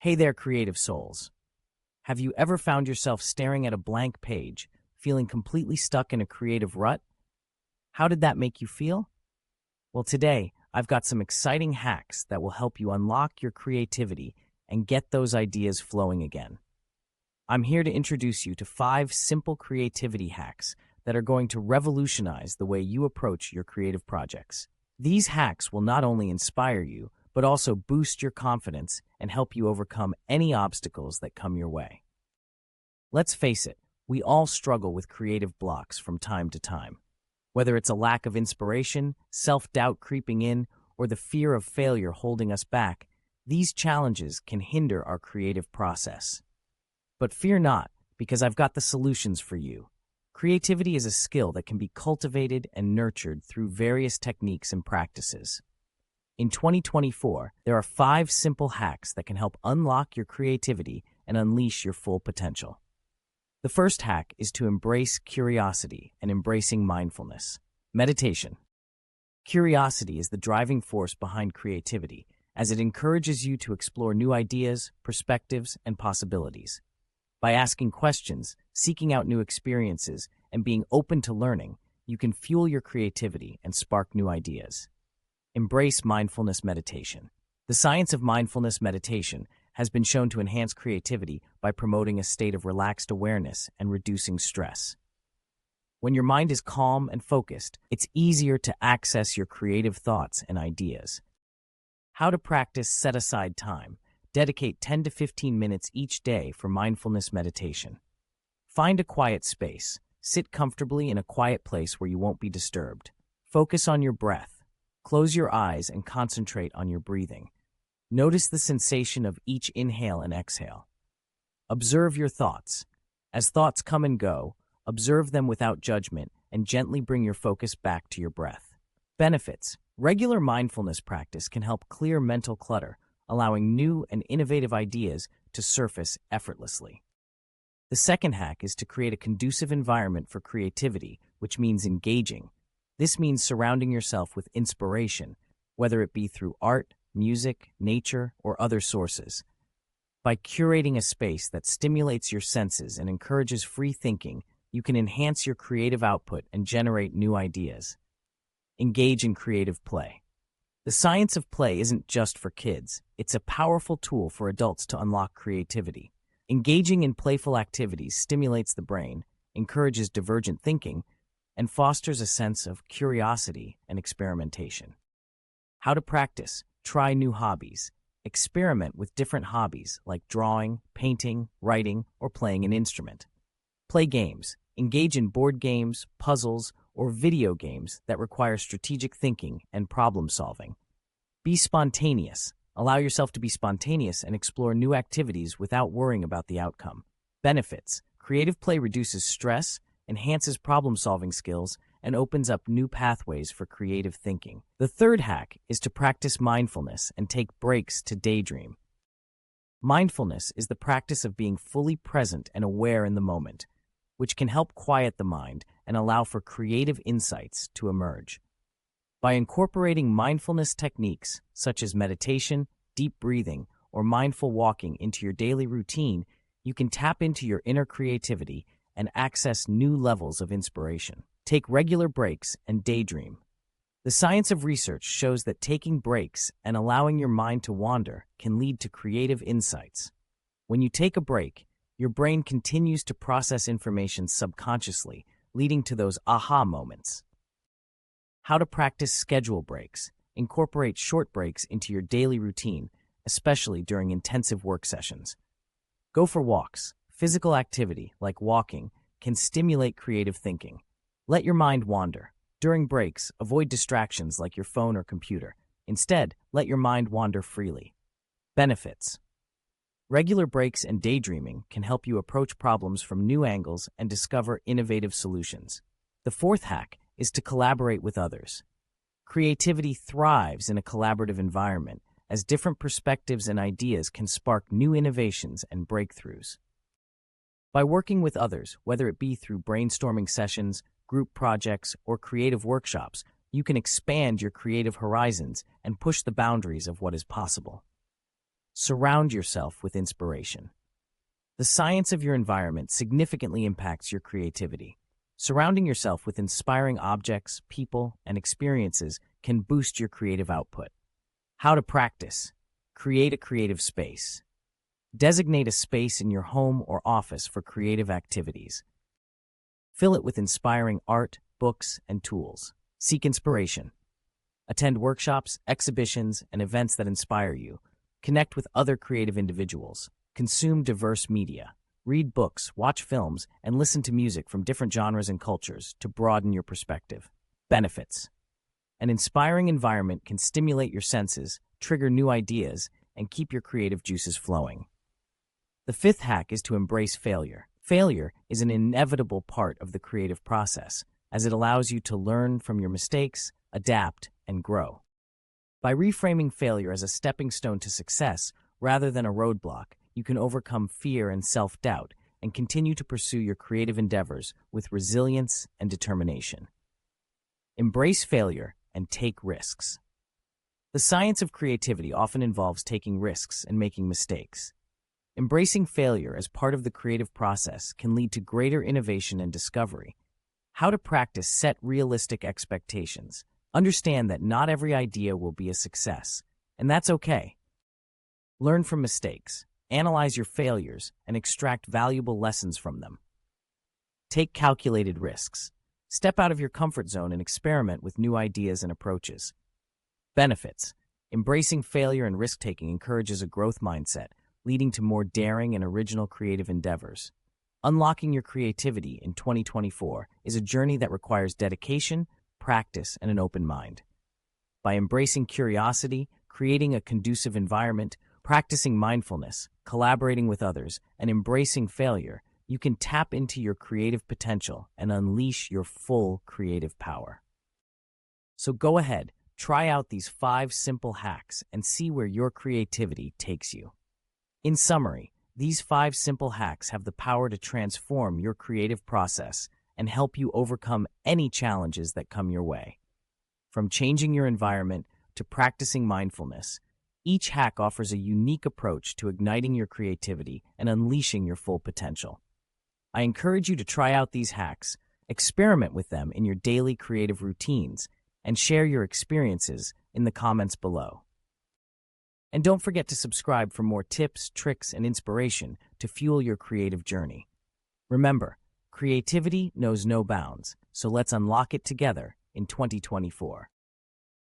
Hey there, creative souls. Have you ever found yourself staring at a blank page, feeling completely stuck in a creative rut? How did that make you feel? Well, today, I've got some exciting hacks that will help you unlock your creativity and get those ideas flowing again. I'm here to introduce you to 5 simple creativity hacks that are going to revolutionize the way you approach your creative projects. These hacks will not only inspire you, but also boost your confidence and help you overcome any obstacles that come your way. Let's face it, we all struggle with creative blocks from time to time. Whether it's a lack of inspiration, self-doubt creeping in, or the fear of failure holding us back, these challenges can hinder our creative process. But fear not, because I've got the solutions for you. Creativity is a skill that can be cultivated and nurtured through various techniques and practices. In 2024, there are 5 simple hacks that can help unlock your creativity and unleash your full potential. The first hack is to embrace curiosity and embracing mindfulness. Meditation. Curiosity is the driving force behind creativity, as it encourages you to explore new ideas, perspectives, and possibilities. By asking questions, seeking out new experiences, and being open to learning, you can fuel your creativity and spark new ideas. Embrace mindfulness meditation. The science of mindfulness meditation has been shown to enhance creativity by promoting a state of relaxed awareness and reducing stress. When your mind is calm and focused, it's easier to access your creative thoughts and ideas. How to practice set-aside time. Dedicate 10 to 15 minutes each day for mindfulness meditation. Find a quiet space. Sit comfortably in a quiet place where you won't be disturbed. Focus on your breath. Close your eyes and concentrate on your breathing. Notice the sensation of each inhale and exhale. Observe your thoughts. As thoughts come and go, observe them without judgment and gently bring your focus back to your breath. Benefits. Regular mindfulness practice can help clear mental clutter, allowing new and innovative ideas to surface effortlessly. The second hack is to create a conducive environment for creativity, which means engaging. This means surrounding yourself with inspiration, whether it be through art, music, nature, or other sources. By curating a space that stimulates your senses and encourages free thinking, you can enhance your creative output and generate new ideas. Engage in creative play. The science of play isn't just for kids. It's a powerful tool for adults to unlock creativity. Engaging in playful activities stimulates the brain, encourages divergent thinking, and fosters a sense of curiosity and experimentation. How to practice. Try new hobbies. Experiment with different hobbies like drawing, painting, writing, or playing an instrument. Play games. Engage in board games, puzzles, or video games that require strategic thinking and problem solving. Be spontaneous. Allow yourself to be spontaneous and explore new activities without worrying about the outcome. Benefits. Creative play reduces stress, enhances problem-solving skills, and opens up new pathways for creative thinking. The third hack is to practice mindfulness and take breaks to daydream. Mindfulness is the practice of being fully present and aware in the moment, which can help quiet the mind and allow for creative insights to emerge. By incorporating mindfulness techniques such as meditation, deep breathing, or mindful walking into your daily routine, you can tap into your inner creativity and access new levels of inspiration. Take regular breaks and daydream. The science of research shows that taking breaks and allowing your mind to wander can lead to creative insights. When you take a break, your brain continues to process information subconsciously, leading to those aha moments. How to practice schedule breaks. Incorporate short breaks into your daily routine, especially during intensive work sessions. Go for walks. Physical activity, like walking, can stimulate creative thinking. Let your mind wander. During breaks, avoid distractions like your phone or computer. Instead, let your mind wander freely. Benefits. Regular breaks and daydreaming can help you approach problems from new angles and discover innovative solutions. The fourth hack is to collaborate with others. Creativity thrives in a collaborative environment, as different perspectives and ideas can spark new innovations and breakthroughs. By working with others, whether it be through brainstorming sessions, group projects, or creative workshops, you can expand your creative horizons and push the boundaries of what is possible. Surround yourself with inspiration. The science of your environment significantly impacts your creativity. Surrounding yourself with inspiring objects, people, and experiences can boost your creative output. How to practice. Create a creative space. Designate a space in your home or office for creative activities. Fill it with inspiring art, books, and tools. Seek inspiration. Attend workshops, exhibitions, and events that inspire you. Connect with other creative individuals. Consume diverse media. Read books, watch films, and listen to music from different genres and cultures to broaden your perspective. Benefits. An inspiring environment can stimulate your senses, trigger new ideas, and keep your creative juices flowing. The fifth hack is to embrace failure. Failure is an inevitable part of the creative process, as it allows you to learn from your mistakes, adapt, and grow. By reframing failure as a stepping stone to success rather than a roadblock, you can overcome fear and self-doubt and continue to pursue your creative endeavors with resilience and determination. Embrace failure and take risks. The science of creativity often involves taking risks and making mistakes. Embracing failure as part of the creative process can lead to greater innovation and discovery. How to practice. Set realistic expectations. Understand that not every idea will be a success, and that's okay. Learn from mistakes. Analyze your failures and extract valuable lessons from them. Take calculated risks. Step out of your comfort zone and experiment with new ideas and approaches. Benefits. Embracing failure and risk-taking encourages a growth mindset, leading to more daring and original creative endeavors. Unlocking your creativity in 2024 is a journey that requires dedication, practice, and an open mind. By embracing curiosity, creating a conducive environment, practicing mindfulness, collaborating with others, and embracing failure, you can tap into your creative potential and unleash your full creative power. So go ahead, try out these 5 simple hacks and see where your creativity takes you. In summary, these 5 simple hacks have the power to transform your creative process and help you overcome any challenges that come your way. From changing your environment to practicing mindfulness, each hack offers a unique approach to igniting your creativity and unleashing your full potential. I encourage you to try out these hacks, experiment with them in your daily creative routines, and share your experiences in the comments below. And don't forget to subscribe for more tips, tricks, and inspiration to fuel your creative journey. Remember, creativity knows no bounds, so let's unlock it together in 2024.